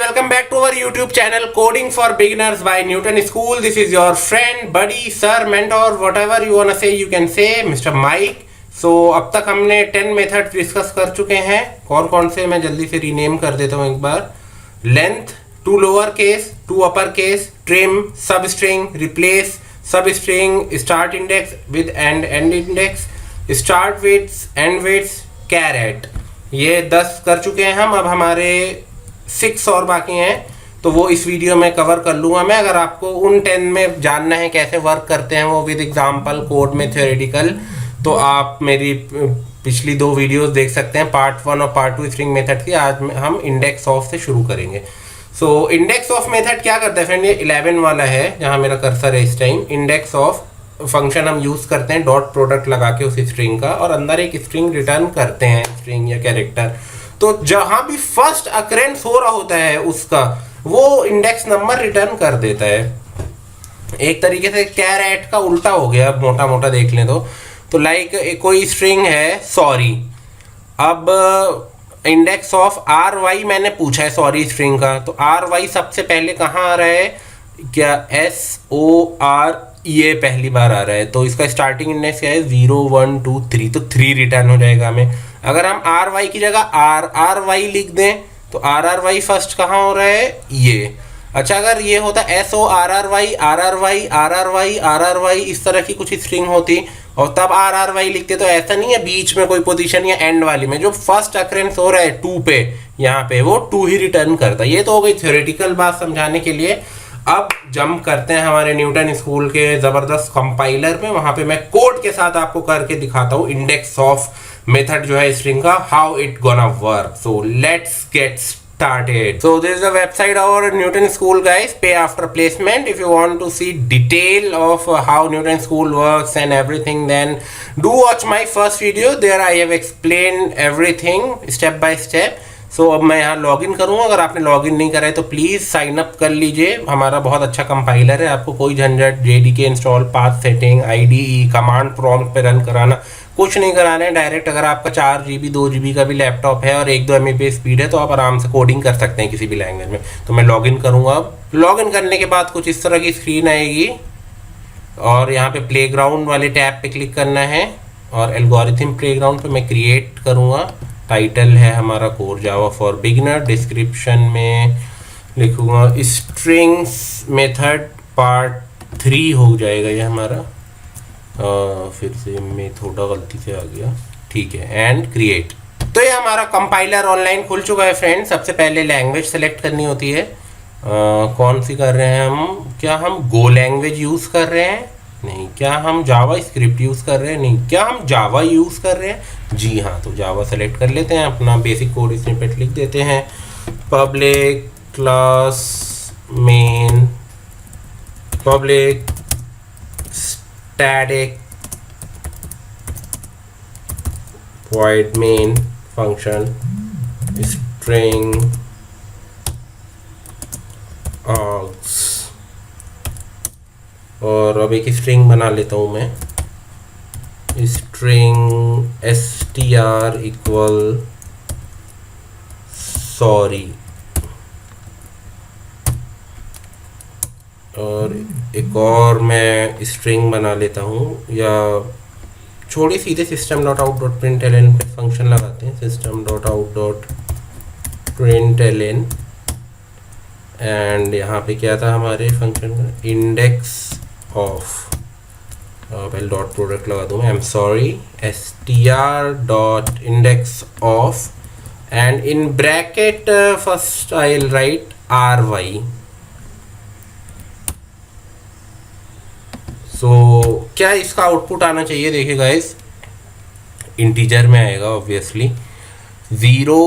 welcome back to our YouTube channel Coding for Beginners by Newton School. This is your friend, buddy, sir, mentor, whatever you wanna say, you can say, Mr. Mike. So अब तक हमने 10 method discuss कर चुके हैं। कौन से मैं जल्दी से रीनेम कर देता हूँ एक बार। Length, to lower case, to upper case, trim, substring, replace, substring, start index with end index, start withs, end withs, caret. ये 10 कर चुके हैं हम। अब हमारे 6 और बाकी हैं, तो वो इस वीडियो में कवर कर लूँगा मैं। अगर आपको उन 10 में जानना है कैसे वर्क करते हैं वो विद एग्जांपल, कोड में, थ्योरेटिकल, तो आप मेरी पिछली 2 वीडियोस देख सकते हैं, पार्ट 1 और पार्ट 2 स्ट्रिंग मेथड की। आज हम इंडेक्स ऑफ से शुरू करेंगे। सो इंडेक्स ऑफ मेथड क्या करता है फ्रेंड, ये 11 वाला है जहाँ मेरा कर्सर है इस टाइम। इंडेक्स ऑफ फंक्शन हम यूज़ करते हैं डॉट प्रोडक्ट लगा के उस स्ट्रिंग का, और अंदर एक स्ट्रिंग रिटर्न करते हैं, स्ट्रिंग या कैरेक्टर। तो जहां भी फर्स्ट अकरेंस हो रहा होता है उसका, वो इंडेक्स नंबर रिटर्न कर देता है। एक तरीके से कैरेट का उल्टा हो गया, मोटा मोटा देख लें तो लाइक कोई स्ट्रिंग है सॉरी। अब इंडेक्स ऑफ आर वाई मैंने पूछा है सॉरी स्ट्रिंग का, तो आर वाई सबसे पहले कहाँ आ रहा है, क्या SOR, ये पहली बार आ रहा है। तो इसका स्टार्टिंग इंडेक्स क्या है, 0 1 2 3, तो 3 रिटर्न हो जाएगा हमें। अगर हम आर वाई की जगह आर वाई लिख दें तो आर वाई फर्स्ट कहाँ हो रहा है, ये। अच्छा, अगर ये होता SORR वाई इस तरह की कुछ स्ट्रिंग होती और तब आर वाई लिखते, तो ऐसा नहीं है बीच में कोई पोजीशन या एंड वाली में। जो फर्स्ट अकरेंस हो रहा है 2 पे, यहाँ पे वो 2 ही रिटर्न करता है। ये तो हो गई थ्योरेटिकल बात समझाने के लिए। अब जंप करते हैं हमारे न्यूटन स्कूल के ज़बरदस्त कंपाइलर में। वहाँ पे मैं कोड के साथ आपको करके दिखाता हूँ इंडेक्स ऑफ मेथड जो है स्ट्रिंग का, how it gonna work. So let's get started. So this is the website of our Newton School, guys. Pay after placement. If you want to see detail of how Newton School works and everything, then do watch my first video. There I have explained everything step by step. So अब मैं यहाँ login करूँगा। अगर आपने login नहीं करा है तो प्लीज़ साइन अप कर लीजिए। हमारा बहुत अच्छा कंपाइलर है, आपको कोई झंझट, JDK install, path setting, IDE, command prompt पे रन कराना कुछ नहीं कराना है। डायरेक्ट अगर आपका 4 GB 2 GB का भी लैपटॉप है और 1-2 MB स्पीड है तो आप आराम से कोडिंग कर सकते हैं किसी भी लैंग्वेज में। तो मैं लॉगिन करूँगा। अब लॉगिन करने के बाद कुछ इस तरह की स्क्रीन आएगी और यहाँ पे प्लेग्राउंड वाले टैब पे क्लिक करना है और एल्गोरिथम प्लेग्राउंड पे मैं क्रिएट करूँगा। टाइटल है हमारा core Java for beginner. Description में लिखूँगा स्ट्रिंग्स मेथड पार्ट 3 हो जाएगा ये हमारा। फिर से मैं थोड़ा गलती से आ गया, ठीक है, एंड क्रिएट। तो ये हमारा कंपाइलर ऑनलाइन खुल चुका है फ्रेंड। सबसे पहले लैंग्वेज सेलेक्ट करनी होती है। कौन सी कर रहे हैं हम, क्या हम गो लैंग्वेज यूज़ कर रहे हैं, नहीं। क्या हम जावा स्क्रिप्ट यूज़ कर रहे हैं, नहीं। क्या हम जावा यूज़ कर रहे हैं, जी हाँ। तो जावा सेलेक्ट कर लेते हैं, अपना बेसिक कोड स्निपेट लिख देते हैं। Public class main, public static void main function string args। और अब एक स्ट्रिंग बना लेता हूँ मैं, स्ट्रिंग str इक्वल सॉरी। और एक और मैं स्ट्रिंग बना लेता हूँ, या छोड़िए सीधे system dot out dot println पे फंक्शन लगाते हैं, system dot out dot println। And यहाँ पे क्या था हमारे फंक्शन का, इंडेक्स ऑफ, पहले डॉट प्रोडक्ट लगा दूँ मैं, sorry, str dot index of, and in bracket first I will write ry। सो क्या इसका आउटपुट आना चाहिए, देखिए गाइस, इंटीजर में आएगा ऑब्वियसली। 0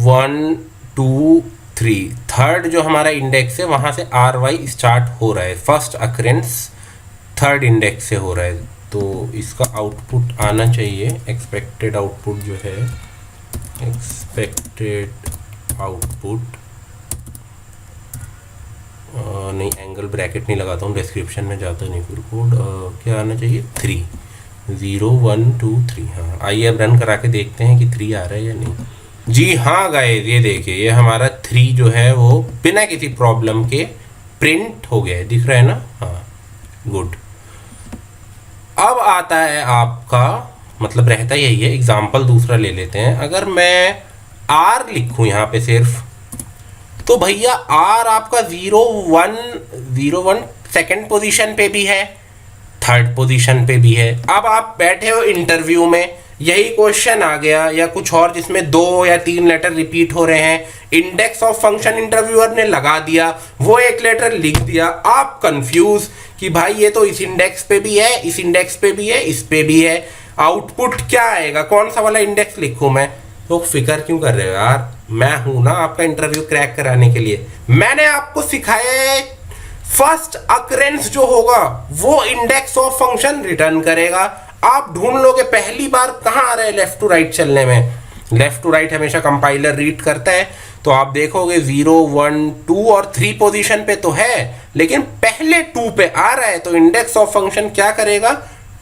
1 2 3, थर्ड जो हमारा इंडेक्स है वहाँ से ry स्टार्ट हो रहा है। फर्स्ट अकरेंस थर्ड इंडेक्स से हो रहा है, तो इसका आउटपुट आना चाहिए, एक्सपेक्टेड आउटपुट जो है, एक्सपेक्टेड आउटपुट, नहीं एंगल ब्रैकेट नहीं लगाता हूँ, डिस्क्रिप्शन में जाता नहीं फिर कोड। क्या आना चाहिए, 3, 0 1 2 3। हाँ, आइए अब रन करा के देखते हैं कि 3 आ रहा है या नहीं। जी हाँ गाइस, ये देखिए, ये हमारा 3 3 जो है वो बिना किसी प्रॉब्लम के प्रिंट हो गया है, दिख रहा है ना? हाँ, गुड। अब आता है आपका, मतलब रहता यही है, एग्जाम्पल दूसरा ले लेते हैं। अगर मैं आर लिखूं यहाँ पे सिर्फ, तो भैया आर आपका 0 1 सेकेंड पोजीशन पे भी है, थर्ड पोजीशन पे भी है। अब आप बैठे हो इंटरव्यू में, यही क्वेश्चन आ गया या कुछ और जिसमें 2 या 3 लेटर रिपीट हो रहे हैं, इंडेक्स ऑफ फंक्शन इंटरव्यूअर ने लगा दिया, वो एक लेटर लिख दिया, आप कंफ्यूज कि भाई ये तो इस इंडेक्स पे भी है, इस इंडेक्स पे भी है, इस पे भी है, आउटपुट क्या आएगा, कौन सा वाला इंडेक्स लिखूं मैं? तो फिक्र क्यों कर रहे हो यार, मैं हूं ना आपका इंटरव्यू क्रैक कराने के लिए। मैंने आपको सिखाया है फर्स्ट अकरेंस जो होगा वो इंडेक्स ऑफ फंक्शन रिटर्न करेगा। आप ढूंढ लोगे पहली बार कहां आ रहा है लेफ्ट टू राइट चलने में। लेफ्ट टू राइट हमेशा कंपाइलर रीड करता है, तो आप देखोगे 0 1 2 और 3 पोजीशन पे तो है, लेकिन पहले 2 पे आ रहा है, तो इंडेक्स ऑफ फंक्शन क्या करेगा?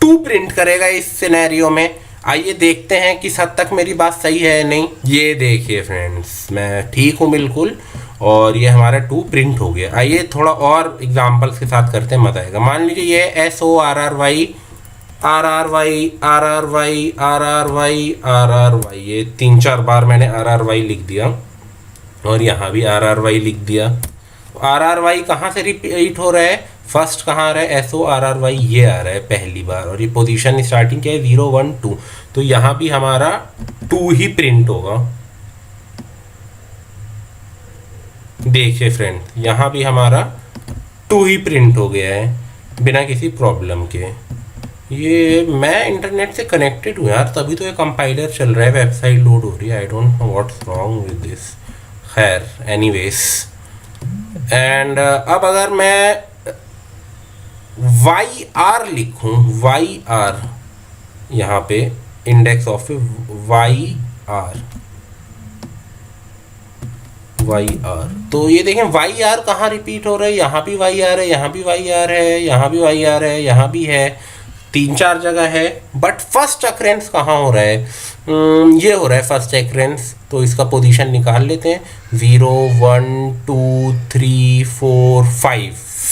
2 प्रिंट करेगा इस सिनेरियो में। आइए देखते हैं किस हद तक मेरी बात सही है या नहीं। ये देखिए फ्रेंड्स, मैं ठीक हूँ बिल्कुल, और ये हमारा 2 प्रिंट हो गया। आइए थोड़ा और एग्जांपल्स के साथ करते हैं, मजा आएगा। मान लीजिए ये SORRY RRY RRY RRY RRY, ये 3-4 बार मैंने RRY लिख दिया, और यहाँ भी RRY लिख दिया। RRY कहाँ से रिपीट हो रहा है? फर्स्ट कहाँ आ रहा है? SORRY, ये आ रहा है पहली बार, और ये पोजीशन स्टार्टिंग क्या है? 0 1 2, तो यहाँ भी हमारा 2 ही प्रिंट होगा। देखिए फ्रेंड, यहाँ भी हमारा 2 ही प्रिंट हो गया है बिना किसी प्रॉब्लम के। ये मैं इंटरनेट से कनेक्टेड हूँ यार, तभी तो ये कंपाइलर चल रहा है, वेबसाइट लोड हो रही है। I don't know what's wrong with this. खैर एनीवेज, एंड अब अगर मैं YR लिखूँ, YR यहाँ पे इंडेक्स ऑफ YR, तो ये देखें YR कहाँ रिपीट हो रहा है? यहाँ भी YR है, यहाँ भी YR है, यहाँ भी YR है, यहाँ भी है, 3-4 जगह है। बट फर्स्ट अक्रेंस कहाँ हो रहा है? ये हो रहा है फर्स्ट अक्रेंस, तो इसका पोजीशन निकाल लेते हैं। 0 1 2 3 4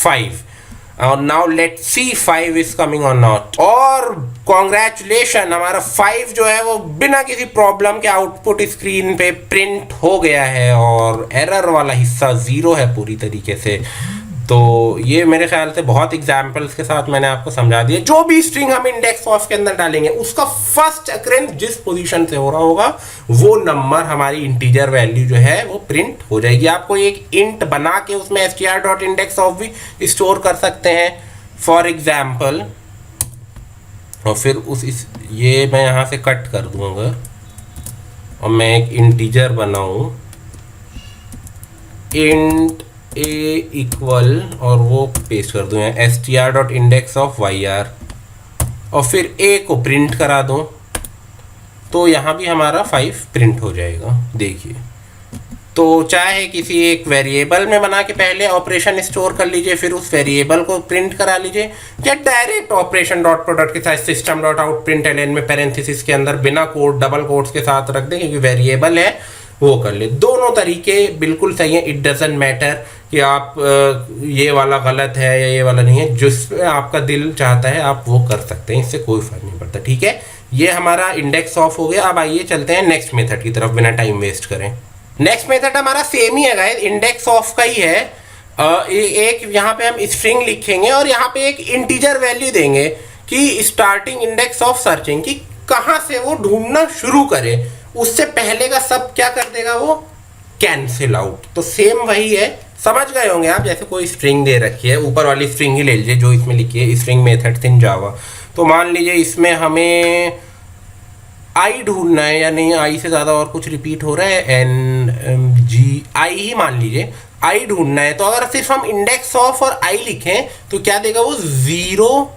5 और now let's see 5 is coming और नॉट। और कॉन्ग्रेचुलेशन, हमारा 5 जो है वो बिना किसी प्रॉब्लम के आउटपुट स्क्रीन पे प्रिंट हो गया है, और एरर वाला हिस्सा 0 है पूरी तरीके से। तो ये मेरे ख्याल से बहुत एग्जाम्पल्स के साथ मैंने आपको समझा दिया। जो भी स्ट्रिंग हम इंडेक्स ऑफ के अंदर डालेंगे, उसका फर्स्ट अक्रेंस जिस पोजीशन से हो रहा होगा, वो नंबर हमारी इंटीजर वैल्यू जो है वो प्रिंट हो जाएगी। आपको एक इंट बना के उसमें str.indexOf भी स्टोर कर सकते हैं फॉर एग्जाम्पल, और फिर ये मैं यहाँ से कट कर दूंगा और मैं एक इंटीजर बनाऊं इंट a इक्वल, और वो पेस्ट कर दूँ str.indexOf और फिर a को प्रिंट करा दूँ, तो यहाँ भी हमारा 5 प्रिंट हो जाएगा। देखिए, तो चाहे किसी एक वेरिएबल में बना के पहले ऑपरेशन स्टोर कर लीजिए, फिर उस वेरिएबल को प्रिंट करा लीजिए, या डायरेक्ट ऑपरेशन डॉट प्रोडक्ट के साथ सिस्टम डॉट आउट प्रिंटलन में पैरेंथेसिस के अंदर बिना कोड डबल कोट्स के साथ रख दें, क्योंकि वेरिएबल है, वो कर ले। दोनों तरीके बिल्कुल सही है। इट डजंट मैटर कि आप ये वाला गलत है या ये वाला नहीं है, जिसमें आपका दिल चाहता है आप वो कर सकते हैं, इससे कोई फर्क नहीं पड़ता। ठीक है, ये हमारा इंडेक्स ऑफ हो गया। अब आइए चलते हैं नेक्स्ट मेथड की तरफ बिना टाइम वेस्ट करें। नेक्स्ट मेथड हमारा सेम ही है गाइस, इंडेक्स ऑफ का ही है। एक यहाँ पे हम स्ट्रिंग लिखेंगे और यहाँ पे एक इंटीजर वैल्यू देंगे कि स्टार्टिंग इंडेक्स ऑफ सर्चिंग, कि कहाँ से वो ढूंढना शुरू करे, उससे पहले का सब क्या कर देगा, वो कैंसिल आउट। तो सेम वही है, समझ गए होंगे आप। जैसे कोई स्ट्रिंग दे रखी है, ऊपर वाली स्ट्रिंग ही ले लीजिए जो इसमें लिखी है, स्ट्रिंग मेथड्स इन जावा। तो मान लीजिए इसमें हमें आई ढूंढना है, या नहीं आई से ज़्यादा और कुछ रिपीट हो रहा है, NGI ही मान लीजिए, आई ढूंढना है। तो अगर सिर्फ हम इंडेक्स ऑफ और आई लिखें तो क्या देगा वो, 0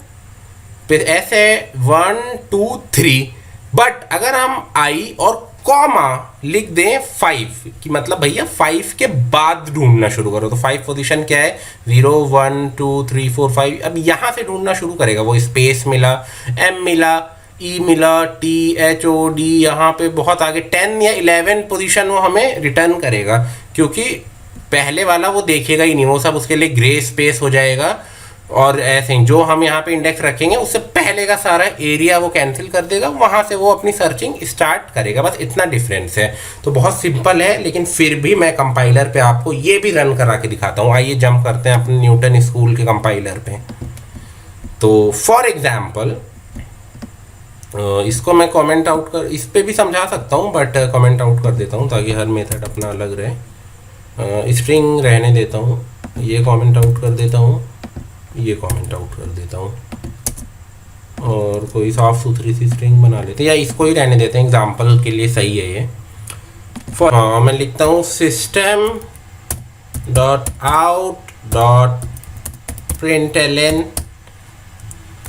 फिर ऐसे 1 2 3। बट अगर हम आई और कॉमा लिख दें 5, कि मतलब भैया 5 के बाद ढूंढना शुरू करो, तो 5 पोजीशन क्या है, 0 1 2 3 4 5। अब यहाँ से ढूंढना शुरू करेगा, वो स्पेस मिला, M मिला, ई मिला, THOD, यहाँ पे बहुत आगे 10 या 11 पोजीशन वो हमें रिटर्न करेगा, क्योंकि पहले वाला वो देखेगा ही नहीं, वो सब उसके लिए ग्रे स्पेस हो जाएगा। और ऐसे ही जो हम यहाँ पे इंडेक्स रखेंगे उससे पहले का सारा एरिया वो कैंसिल कर देगा, वहाँ से वो अपनी सर्चिंग स्टार्ट करेगा। बस इतना डिफरेंस है। तो बहुत सिंपल है, लेकिन फिर भी मैं कंपाइलर पे आपको ये भी रन करा के दिखाता हूँ। आइए जंप करते हैं अपने न्यूटन स्कूल के कंपाइलर पे। तो फॉर एग्जाम्पल इसको मैं कमेंट आउट कर, इस पे भी समझा सकता हूँ बट कमेंट आउट कर देता हूँ ताकि हर मेथड अपना अलग रहे। स्ट्रिंग रहने देता हूँ, ये कमेंट आउट कर देता हूँ, ये कमेंट आउट कर देता हूँ, और कोई साफ सुथरी सी स्ट्रिंग बना लेते हैं, या इसको ही रहने देते हैं, एग्जाम्पल के लिए सही है ये। फॉर मैं लिखता हूँ system dot out dot println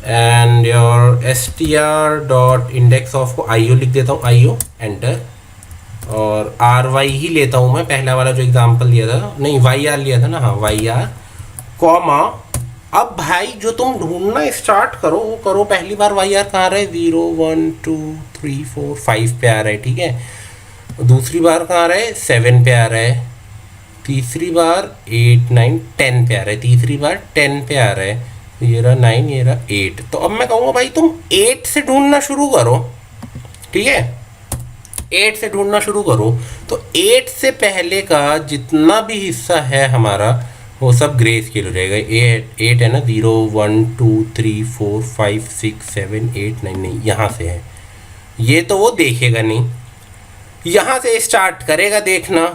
and your str dot index of को IO लिख देता हूँ, IO एंटर। और RY ही लेता हूँ मैं, पहला वाला जो एग्जाम्पल दिया था, नहीं YR लिया था ना, हाँ YR कॉमा। अब भाई जो तुम ढूंढना स्टार्ट करो वो करो। पहली बार YR कहाँ रहा है, 0 1 2 3 4 5 पे आ रहा है, ठीक है। दूसरी बार कहाँ रहा है, 7 पे आ रहा है। तीसरी बार 8 9 10 पे आ रहा है। तीसरी बार 10 पे आ रहा है। ये रहा 9, ये रहा 8। तो अब मैं कहूँगा भाई तुम 8 से ढूंढना शुरू करो, ठीक है। 8 से ढूंढना शुरू करो। तो 8 से पहले का जितना भी हिस्सा है हमारा वो सब ग्रे स्केल हो जाएगा। 8 है ना, 0 1 2 3 4 5 6 7 8 9, नहीं यहाँ से है, ये तो वो देखेगा नहीं, यहाँ से स्टार्ट करेगा देखना।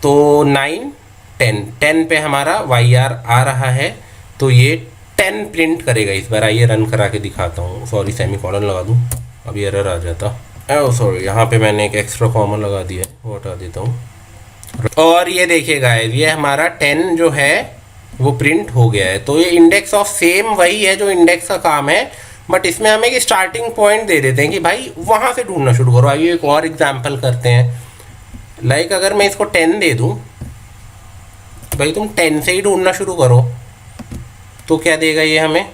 तो 9 10 10 पे हमारा YR आ रहा है, तो ये 10 प्रिंट करेगा इस बार। आइए रन करा के दिखाता हूँ। सॉरी सेमीकोलन लगा दूँ, अभी एरर आ जाता। ओह सॉरी, यहाँ पे मैंने एक एक्स्ट्रा कॉमा लगा दिया है, वो हटा देता हूँ। और ये देखिए गाइस, ये हमारा 10 जो है वो प्रिंट हो गया है। तो ये इंडेक्स ऑफ सेम वही है जो इंडेक्स का काम है, बट इसमें हम एक स्टार्टिंग पॉइंट दे देते हैं कि भाई वहाँ से ढूंढना शुरू करो। आइए एक और एग्जाम्पल करते हैं। लाइक अगर मैं इसको 10 दे दूँ, भाई तुम 10 से ही ढूंढना शुरू करो, तो क्या देगा ये हमें।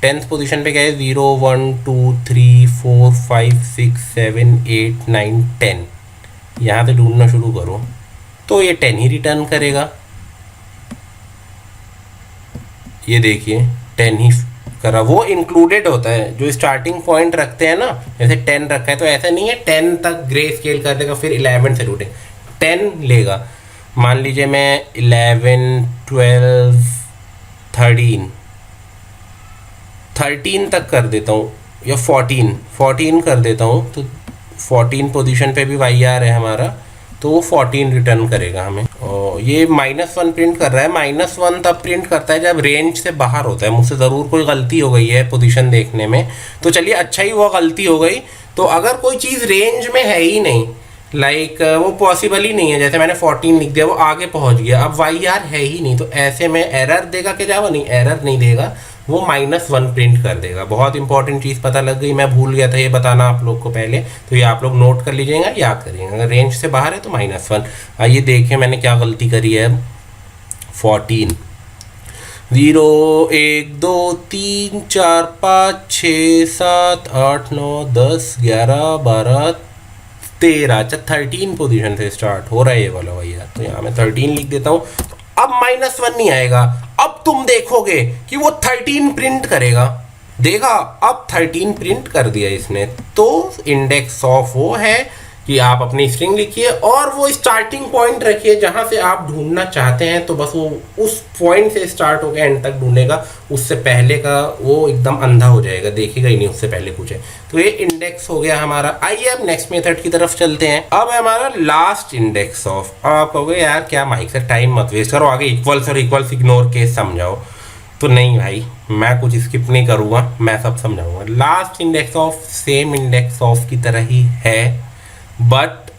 10th पोजीशन पे क्या है, 0 1 2 3 4 5 6 7 8 9 10। यहाँ से ढूंढना शुरू करो तो ये 10 ही रिटर्न करेगा। ये देखिए 10 ही करा, वो इंक्लूडेड होता है। जो स्टार्टिंग पॉइंट रखते हैं ना, जैसे 10 रखा है तो ऐसा नहीं है 10 तक ग्रे स्केल कर देगा फिर 11 से ढूंढे, 10 लेगा। मान लीजिए मैं 11 12 13 तक कर देता हूँ, या 14 कर देता हूँ। तो 14 पोजीशन पे भी YR है हमारा, तो वो 14 रिटर्न करेगा हमें। और ये -1 प्रिंट कर रहा है। -1 तब प्रिंट करता है जब रेंज से बाहर होता है। मुझसे ज़रूर कोई गलती हो गई है पोजीशन देखने में, तो चलिए अच्छा ही वो गलती हो गई। तो अगर कोई चीज़ रेंज में है ही नहीं, लाइक वो पॉसिबल ही नहीं है, जैसे मैंने 14 लिख दिया वो आगे पहुंच गया, अब YR है ही नहीं, तो ऐसे में एरर देगा कि जावा, नहीं एरर नहीं देगा, वो -1 प्रिंट कर देगा। बहुत इंपॉर्टेंट चीज़ पता लग गई, मैं भूल गया था ये बताना आप लोग को पहले, तो ये आप लोग नोट कर लीजिएगा, याद करिएगा। अगर रेंज से बाहर है तो -1। आइए देखें मैंने क्या गलती करी है। 14 0 1 2 3 4 5 6 7 8 9 10 11 12 13, अच्छा 13 पोजीशन से स्टार्ट हो रहा है ये वाला भैया। तो यहाँ मैं 13 लिख देता हूँ। अब -1 नहीं आएगा, अब तुम देखोगे कि वो 13 प्रिंट करेगा। देखा, अब 13 प्रिंट कर दिया इसने। तो इंडेक्स ऑफ वो है कि आप अपनी स्ट्रिंग लिखिए और वो स्टार्टिंग पॉइंट रखिए जहां से आप ढूंढना चाहते हैं, तो बस वो उस पॉइंट से स्टार्ट होकर एंड तक ढूंढेगा। उससे पहले का वो एकदम अंधा हो जाएगा, देखेगा ही नहीं उससे पहले कुछ है। तो ये इंडेक्स हो गया हमारा। आइए अब नेक्स्ट मेथड की तरफ चलते हैं। अब है हमारा लास्ट इंडेक्स ऑफ। अब आप कहोगे यार क्या माइक से टाइम मत वेस्ट करो, आगे इक्वल्स और इक्वल्स इग्नोर केस समझाओ। तो नहीं भाई, मैं कुछ स्किप नहीं करूँगा, मैं सब समझाऊंगा। Last index of same index of की तरह ही है, बट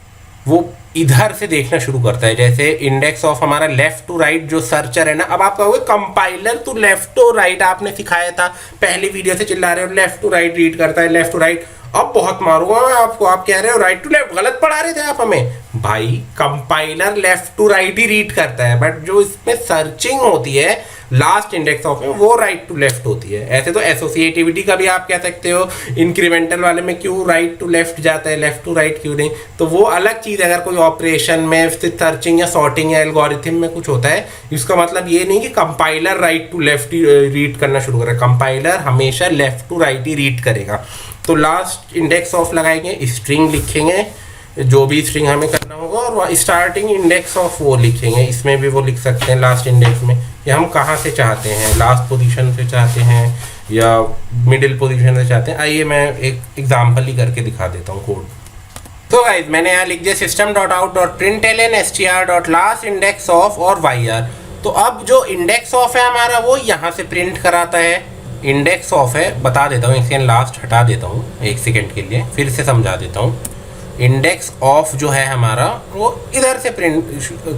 वो इधर से देखना शुरू करता है। जैसे इंडेक्स ऑफ हमारा लेफ्ट टू राइट जो सर्चर है ना, अब आप कहोगे कंपाइलर तो लेफ्ट टू राइट आपने सिखाया था, पहली वीडियो से चिल्ला रहे हो लेफ्ट टू राइट रीड करता है, लेफ्ट टू राइट। अब बहुत मारूंगा मैं आपको, आप कह रहे हो राइट टू लेफ्ट, गलत पढ़ा रहे थे आप हमें भाई कंपाइलर लेफ्ट टू राइट ही रीड करता है, बट जो इसमें सर्चिंग होती है लास्ट इंडेक्स ऑफ में वो राइट टू लेफ्ट होती है। ऐसे तो एसोसिएटिविटी का भी आप कह सकते हो, इंक्रीमेंटल वाले में क्यों राइट टू लेफ्ट जाता है, लेफ्ट टू राइट क्यों नहीं, तो वो अलग चीज़ है। अगर कोई ऑपरेशन में सर्चिंग या सॉर्टिंग या एल्गोरिथम में कुछ होता है, इसका मतलब ये नहीं कि कंपाइलर राइट टू लेफ्ट ही रीड करना शुरू करेगा, कंपाइलर हमेशा लेफ्ट टू राइट ही रीड करेगा। तो लास्ट इंडेक्स ऑफ लगाएंगे, स्ट्रिंग लिखेंगे, जो भी स्ट्रिंग हमें करना होगा, और स्टार्टिंग इंडेक्स ऑफ वो लिखेंगे, इसमें भी वो लिख सकते हैं लास्ट इंडेक्स में, कि हम कहाँ से चाहते हैं, लास्ट पोजीशन से चाहते हैं या मिडिल पोजीशन से चाहते हैं। आइए मैं एक एग्जांपल ही करके दिखा देता हूँ कोड। तो गाइस मैंने यहाँ लिख दिया system.out.println str.last index of और yr। तो अब जो इंडेक्स ऑफ है हमारा वो यहाँ से प्रिंट कराता है, इंडेक्स ऑफ है, बता देता हूँ, एक सेकेंड लास्ट हटा देता हूँ एक सेकेंड के लिए, फिर से समझा देता हूँ। इंडेक्स ऑफ जो है हमारा वो इधर से प्रिंट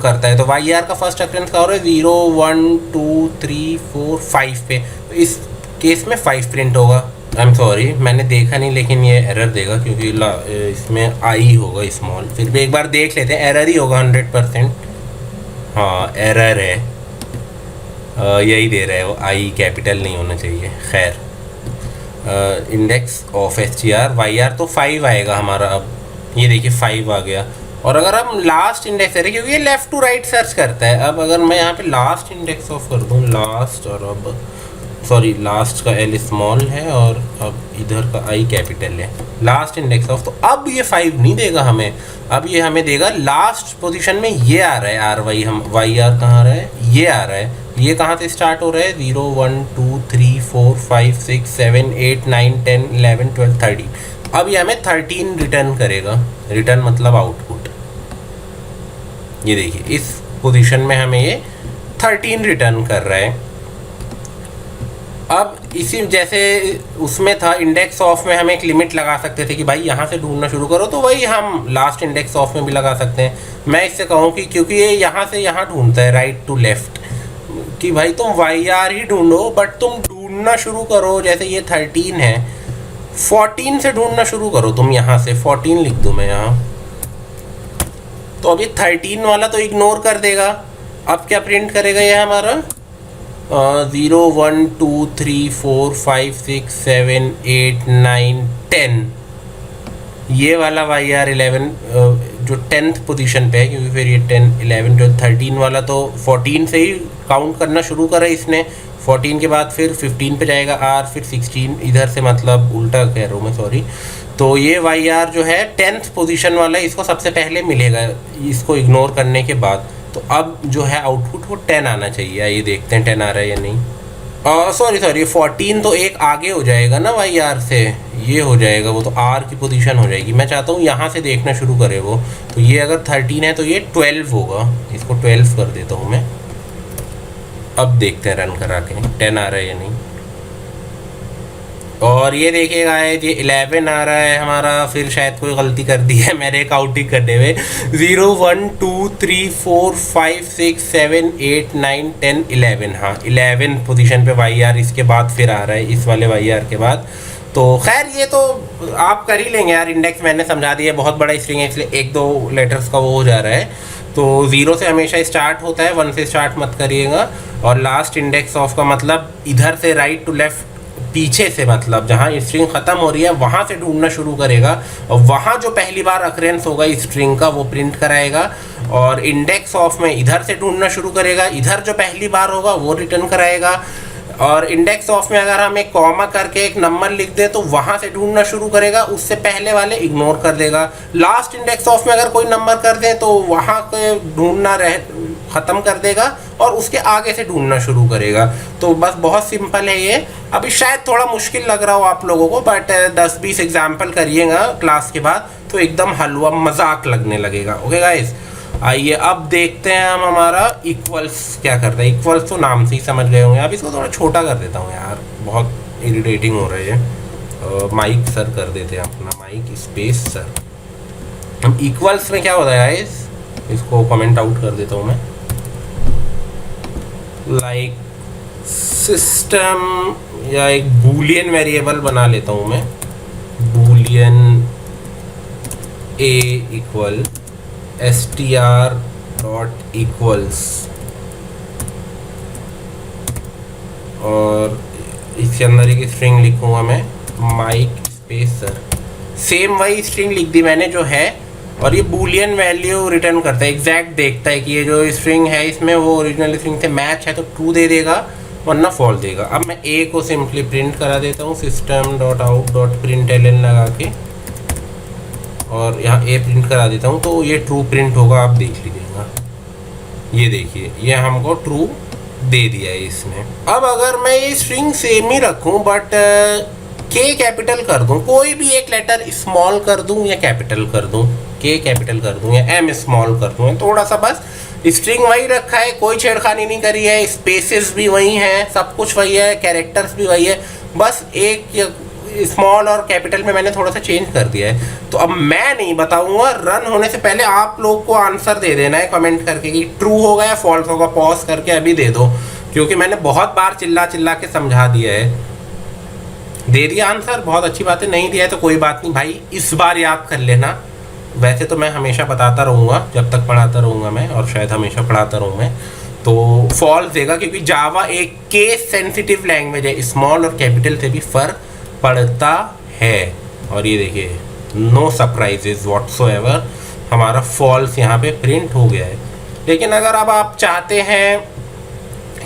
करता है, तो वाई आर का फर्स्ट अक्रेंस का हो रहा है 0 1 2 3 4 5 पे, तो इस केस में 5 प्रिंट होगा। आई एम सॉरी मैंने देखा नहीं, लेकिन ये एरर देगा क्योंकि इसमें आई होगा स्मॉल, फिर भी एक बार देख लेते हैं, एरर ही होगा 100%। हाँ एरर है, यही दे रहा है वो, आई कैपिटल नहीं होना चाहिए। खैर index of S T R Y R तो 5 आएगा हमारा। अब ये देखिए 5 आ गया, और अगर हम लास्ट इंडेक्स करें, क्योंकि ये लेफ्ट टू राइट सर्च करता है, अब अगर मैं यहाँ पे लास्ट इंडेक्स ऑफ कर दूँ, लास्ट, और अब सॉरी लास्ट का एल स्मॉल है और अब इधर का आई कैपिटल है, लास्ट इंडेक्स ऑफ, तो अब ये 5 नहीं देगा हमें, अब ये हमें देगा लास्ट पोजीशन में ये आ रहा है आर वाई, हम वाई आर कहाँ आ रहा है, ये आ रहा है, ये कहाँ से स्टार्ट हो रहा है 0 1 2 3 4 5 6 7 8 9 10 11 12 13। अब ये हमें 13 रिटर्न करेगा, रिटर्न मतलब आउटपुट, ये देखिए इस पोजीशन में हमें ये 13 रिटर्न कर रहा है। अब इसी जैसे उसमें था इंडेक्स ऑफ में, हम एक लिमिट लगा सकते थे कि भाई यहाँ से ढूंढना शुरू करो, तो वही हम लास्ट इंडेक्स ऑफ में भी लगा सकते हैं। मैं इससे कहूँ कि क्योंकि ये यहाँ से यहाँ ढूंढता है राइट टू लेफ्ट, कि भाई तुम वाई आर ही ढूंढो, बट तुम ढूंढना शुरू करो, जैसे ये 13 है, 14 से ढूंढना शुरू करो तुम, यहाँ से 14 लिख दूँ मैं यहाँ, तो अभी 13 वाला तो इग्नोर कर देगा। अब क्या प्रिंट करेगा ये हमारा 0 1 2 3 4 5 6 7 8 9 10, ये वाला वाई आर 11 जो 10th पोजीशन पे है, क्योंकि फिर ये 10 11 12 13 वाला तो 14 से ही काउंट करना शुरू करा इसने, 14 के बाद फिर 15 पे जाएगा आर, फिर 16 इधर से, मतलब उल्टा कह रहा हूँ मैं, सॉरी। तो ये वाई आर जो है 10th पोजीशन वाला, इसको सबसे पहले मिलेगा इसको इग्नोर करने के बाद। तो अब जो है आउटपुट वो 10 आना चाहिए, ये देखते हैं 10 आ रहा है या नहीं। सॉरी 14 तो एक आगे हो जाएगा ना वाई आर से, ये हो जाएगा वो, तो आर की पोजीशन हो जाएगी। मैं चाहता हूँ यहाँ से देखना शुरू करे वो, तो ये अगर 13 है तो ये 12 होगा, इसको 12 कर देता हूँ मैं। अब देखते हैं रन करा के 10 आ रहा है या नहीं, और ये देखिएगा ये 11 आ रहा है हमारा। फिर शायद कोई गलती कर दी है मैंने काउंटिंग करने में, 0 1 2 3 4 5 6 7 8 9 10 11, हाँ 11 पोजीशन पे वाई आर इसके बाद फिर आ रहा है, इस वाले वाई आर के बाद। तो खैर ये तो आप कर ही लेंगे यार, इंडेक्स मैंने समझा दिया, बहुत बड़ा स्ट्रिंग है इसलिए 1-2 लेटर्स का वो हो जा रहा है। तो 0 से हमेशा स्टार्ट होता है, 1 से स्टार्ट मत करिएगा, और लास्ट इंडेक्स ऑफ का मतलब इधर से राइट टू लेफ्ट, पीछे से, मतलब जहाँ स्ट्रिंग ख़त्म हो रही है वहाँ से ढूंढना शुरू करेगा, और वहाँ जो पहली बार अक्रेंस होगा स्ट्रिंग का वो प्रिंट कराएगा। और इंडेक्स ऑफ में इधर से ढूंढना शुरू करेगा, इधर जो पहली बार होगा वो रिटर्न कराएगा। और इंडेक्स ऑफ में अगर हम एक कॉमा करके एक नंबर लिख दें तो वहाँ से ढूंढना शुरू करेगा, उससे पहले वाले इग्नोर कर देगा। लास्ट इंडेक्स ऑफ में अगर कोई नंबर कर दें तो वहाँ के ढूंढना ख़त्म कर देगा और उसके आगे से ढूंढना शुरू करेगा। तो बस बहुत सिंपल है ये। अभी शायद थोड़ा मुश्किल लग रहा हो आप लोगों को, बट 10-20 एग्जाम्पल करिएगा क्लास के बाद तो एकदम हलवा मजाक लगने लगेगा। ओके गाइस, आइए अब देखते हैं हम हमारा इक्वल्स क्या करता है। इक्वल्स तो नाम से ही समझ गए होंगे। अब इसको थोड़ा छोटा कर देता हूँ यार, बहुत इरिटेटिंग हो रही है। माइक सर कर देते हैं अपना, माइक स्पेस सर। हम इक्वल्स में क्या होता है गाइस, इसको कमेंट आउट कर देता हूँ मैं। लाइक सिस्टम या एक बूलियन वेरिएबल बना लेता हूँ मैं, Boolean a equal str dot equals, और इसके अंदर एक स्ट्रिंग लिखूंगा मैं माइक स्पेसर। सेम वही स्ट्रिंग लिख दी मैंने जो है, और ये बूलियन वैल्यू रिटर्न करता है, एग्जैक्ट देखता है कि ये जो स्ट्रिंग है इसमें वो ओरिजिनल स्ट्रिंग से मैच है तो ट्रू दे देगा, वरना फॉल्स देगा। अब मैं ए को सिंपली प्रिंट करा देता हूँ system dot out dot print L N लगा के, और यहाँ ए प्रिंट करा देता हूँ तो ये ट्रू प्रिंट होगा। आप देख लीजिएगा, ये देखिए ये हमको ट्रू दे दिया है इसने। अब अगर मैं ये स्ट्रिंग सेम ही रखूं बट के कैपिटल कर दूं, कोई भी एक लेटर स्मॉल कर दूं या कैपिटल कर दूं, के कैपिटल कर दूं या एम स्मॉल कर दूं, थोड़ा सा बस स्ट्रिंग वही रखा है, कोई छेड़खानी नहीं करी है, स्पेसेस भी वही हैं, सब कुछ वही है, कैरेक्टर्स भी वही है, बस एक स्मॉल और कैपिटल में मैंने थोड़ा सा चेंज कर दिया है। तो अब मैं नहीं बताऊंगा, रन होने से पहले आप लोग को आंसर दे देना है कमेंट करके कि ट्रू होगा या फॉल्स होगा। पॉज करके अभी दे दो, क्योंकि मैंने बहुत बार चिल्ला चिल्ला के समझा दिया है। दे दिया आंसर, बहुत अच्छी बात है। नहीं दिया है तो कोई बात नहीं भाई, इस बार याद कर लेना। वैसे तो मैं हमेशा बताता रहूँगा, जब तक पढ़ाता रहूँगा मैं, और शायद हमेशा पढ़ाता रहूँ मैं। तो फॉल्स देगा, क्योंकि जावा एक केस सेंसिटिव लैंग्वेज है, स्मॉल और कैपिटल से भी फर्क पड़ता है। और ये देखिए नो सरप्राइजेज व्हाटसोएवर, हमारा फॉल्स यहाँ पे प्रिंट हो गया है। लेकिन अगर अब आप चाहते हैं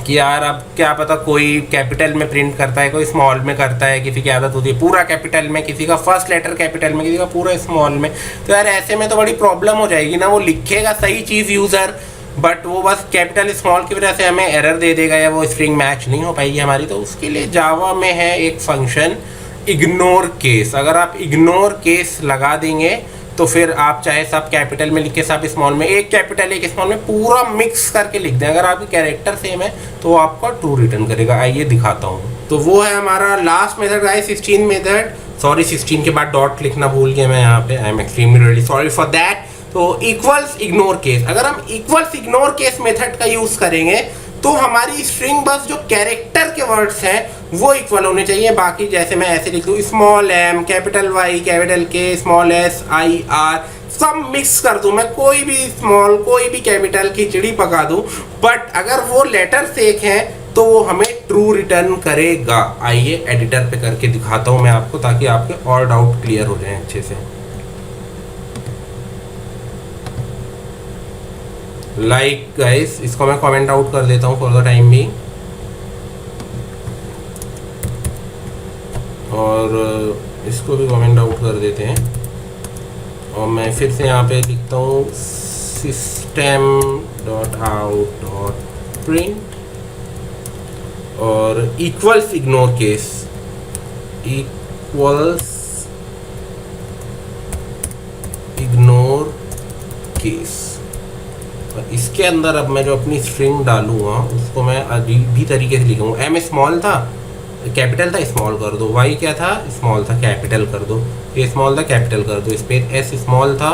कि यार अब क्या पता कोई कैपिटल में प्रिंट करता है, कोई स्मॉल में करता है, किसी की आदत होती है पूरा कैपिटल में, किसी का फर्स्ट लेटर कैपिटल में, किसी का पूरा स्मॉल में, तो यार ऐसे में तो बड़ी प्रॉब्लम हो जाएगी ना। वो लिखेगा सही चीज़ यूज़र, बट वो बस कैपिटल स्मॉल की वजह से हमें एरर दे देगा या वो स्ट्रिंग मैच नहीं हो पाएगी हमारी। तो उसके लिए जावा में है एक फंक्शन इग्नोर केस। अगर आप इग्नोर केस लगा देंगे तो फिर आप चाहे सब कैपिटल में लिखे सब स्मॉल में, एक कैपिटल एक स्मॉल में पूरा मिक्स करके लिख दें, अगर आपकी कैरेक्टर सेम है तो वो आपका ट्रू रिटर्न करेगा। आइए दिखाता हूँ। तो वो है हमारा last method guys, 16 method. Sorry 16 के बाद डॉट लिखना भूल गया मैं यहाँ पे, I am extremely really sorry for that. तो इक्वल्स इग्नोर केस, अगर हम इक्वल्स इग्नोर केस मेथड का यूज करेंगे तो हमारी स्ट्रिंग बस जो कैरेक्टर के वर्ड्स हैं वो इक्वल होने चाहिए। बाकी जैसे मैं ऐसे लिख दूँ small M capital Y capital K small S I R, सब मिक्स कर दूँ मैं, कोई भी स्मॉल कोई भी कैपिटल खिचड़ी पका दूँ, बट अगर वो लेटर्स एक हैं तो वो हमें ट्रू रिटर्न करेगा। आइए एडिटर पे करके दिखाता हूँ मैं आपको, ताकि आपके और डाउट क्लियर हो जाए अच्छे से। लाइक गाइस, इसको मैं कमेंट आउट कर देता हूँ फॉर द टाइम भी, और इसको भी कमेंट आउट कर देते हैं। और मैं फिर से यहाँ पे लिखता हूँ system dot out dot print और equals ignore case, equals ignore case. इसके अंदर अब मैं जो अपनी स्ट्रिंग डालूंगा उसको मैं अजीब भी तरीके से लिखूंगा। एम स्मॉल था कैपिटल था स्मॉल कर दो, वाई क्या था स्मॉल था कैपिटल कर दो, ए स्मॉल था कैपिटल कर दो, स्पेस एस स्मॉल था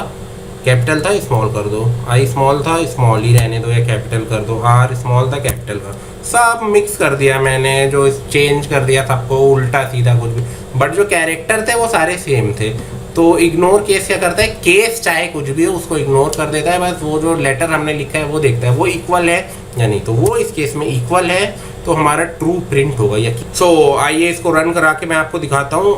कैपिटल था स्मॉल कर दो, आई स्मॉल था स्मॉल ही रहने दो या कैपिटल कर दो, आर स्मॉल था कैपिटल कर, सब मिक्स कर दिया मैंने, जो चेंज कर दिया सबको उल्टा सीधा कुछ भी, बट जो कैरेक्टर थे वो सारे सेम थे। तो इग्नोर केस क्या करता है, केस चाहे कुछ भी हो उसको इग्नोर कर देता है, बस वो जो लेटर हमने लिखा है वो देखता है वो इक्वल है या नहीं, तो वो इस केस में इक्वल है तो हमारा ट्रू प्रिंट होगा। या सो आइए इसको रन करा के मैं आपको दिखाता हूँ।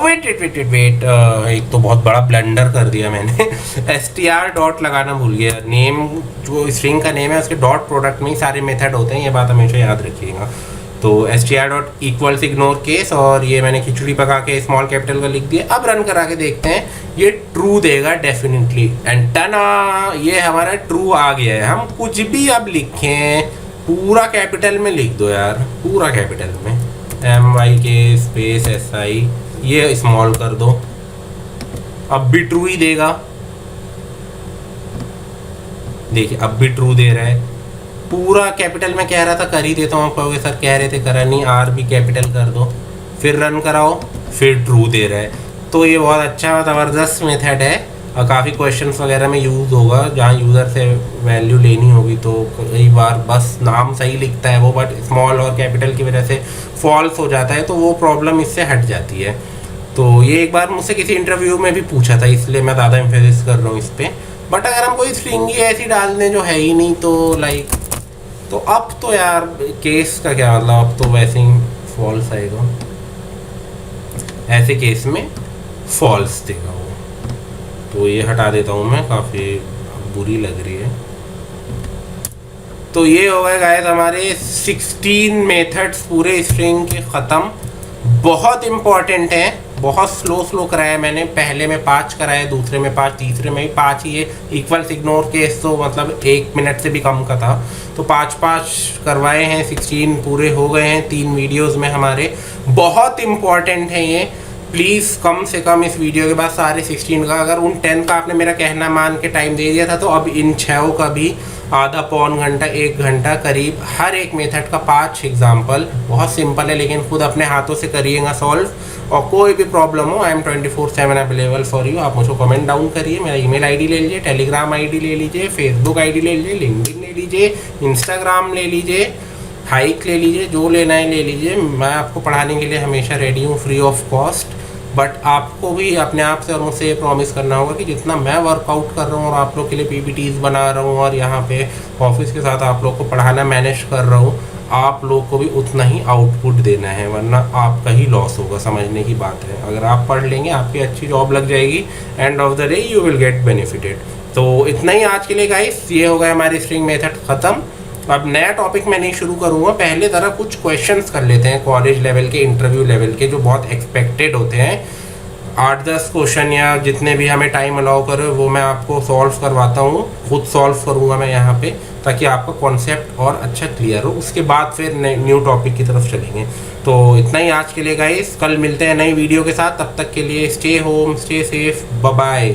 वेट एक तो बहुत बड़ा ब्लंडर कर दिया मैंने str डॉट लगाना भूल गया, नेम जो स्ट्रिंग का नेम है उसके डॉट प्रोडक्ट में ही सारे मेथड होते हैं, ये बात हमेशा याद रखिएगा। तो str dot equals ignore case, और ये मैंने खिचड़ी पका के स्मॉल कैपिटल का लिख दिया। अब रन करा के देखते हैं, ये ट्रू देगा डेफिनेटली, एंड टना ये हमारा ट्रू आ गया है। हम कुछ भी अब लिखें पूरा कैपिटल में लिख दो यार, पूरा कैपिटल में, MYK स्पेस SI, ये स्मॉल कर दो, अब भी ट्रू ही देगा। देखिए अब भी ट्रू दे रहा है, पूरा कैपिटल में कह रहा था कर ही देता हूँ, कहोगे सर कह रहे थे करा नहीं, आर भी कैपिटल कर दो, फिर रन कराओ, फिर ट्रू दे रहा है। तो ये बहुत अच्छा ज़बरदस्त मेथड है और काफ़ी क्वेश्चंस वगैरह में यूज़ होगा, जहाँ यूज़र से वैल्यू लेनी होगी तो कई बार बस नाम सही लिखता है वो, बट स्मॉल और कैपिटल की वजह से फॉल्स हो जाता है, तो वो प्रॉब्लम इससे हट जाती है। तो ये एक बार मुझसे किसी इंटरव्यू में भी पूछा था, इसलिए मैं ज़्यादा एम्फेसिस कर रहा हूँ इस पर। बट अगर हम कोई स्ट्रिंग ही ऐसी डाल दें जो है ही नहीं तो लाइक, तो अब तो यार केस का क्या मतलब, अब तो वैसे ही फॉल्स आएगा, ऐसे केस में फॉल्स देगा वो। तो ये हटा देता हूँ मैं, काफ़ी बुरी लग रही है। तो ये हो गए गाइस हमारे 16 मेथड्स पूरे स्ट्रिंग के ख़त्म। बहुत इम्पॉर्टेंट है, बहुत स्लो कराया मैंने, पहले में 5 कराया, दूसरे में 5, तीसरे में भी 5 ही है। इक्वल्स इग्नोर केस तो मतलब 1 मिनट से भी कम का था, तो 5 करवाए हैं। 16 पूरे हो गए हैं 3 वीडियोस में हमारे। बहुत इम्पॉर्टेंट है ये, प्लीज़ कम से कम इस वीडियो के बाद सारे 16 का, अगर उन 10 का आपने मेरा कहना मान के टाइम दे दिया था, तो अब इन 6 का भी आधा पौन घंटा 1 घंटा करीब, हर एक मेथड का 5 एग्जाम्पल। बहुत सिंपल है, लेकिन खुद अपने हाथों से करिएगा सॉल्व। और कोई भी प्रॉब्लम हो, I am 24/7 available for you. आप मुझको कमेंट डाउन करिए, मेरा ईमेल आईडी ले लीजिए, टेलीग्राम आईडी ले लीजिए, फेसबुक आईडी ले लीजिए, लिंक्डइन ले लीजिए, इंस्टाग्राम ले लीजिए, हाइक ले लीजिए, जो लेना है ले लीजिए। मैं आपको पढ़ाने के लिए हमेशा रेडी हूँ, फ्री ऑफ कॉस्ट। बट आपको भी अपने आप से और मुझसे ये प्रॉमिस करना होगा कि जितना मैं वर्कआउट कर रहा हूँ और आप लोग के लिए पीपीटीज बना रहा हूँ और यहाँ पे ऑफिस के साथ आप लोग को पढ़ाना मैनेज कर रहा हूँ, आप लोग को भी उतना ही आउटपुट देना है, वरना आपका ही लॉस होगा। समझने की बात है, अगर आप पढ़ लेंगे आपकी अच्छी जॉब लग जाएगी, end of the day you will get benefited. तो इतना ही आज के लिए गाइस, ये हो गया हमारी स्ट्रिंग मेथड ख़त्म। अब नया टॉपिक मैं नहीं शुरू करूँगा, पहले ज़रा कुछ क्वेश्चंस कर लेते हैं कॉलेज लेवल के, इंटरव्यू लेवल के, जो बहुत एक्सपेक्टेड होते हैं। 8-10 क्वेश्चन या जितने भी हमें टाइम अलाउ करे वो मैं आपको सॉल्व करवाता हूँ, खुद सॉल्व करूँगा मैं यहाँ पे, ताकि आपका कॉन्सेप्ट और अच्छा क्लियर हो। उसके बाद फिर न्यू टॉपिक की तरफ चलेंगे। तो इतना ही आज के लिए गाइस, कल मिलते हैं नई वीडियो के साथ। तब तक के लिए stay home, stay safe, bye bye.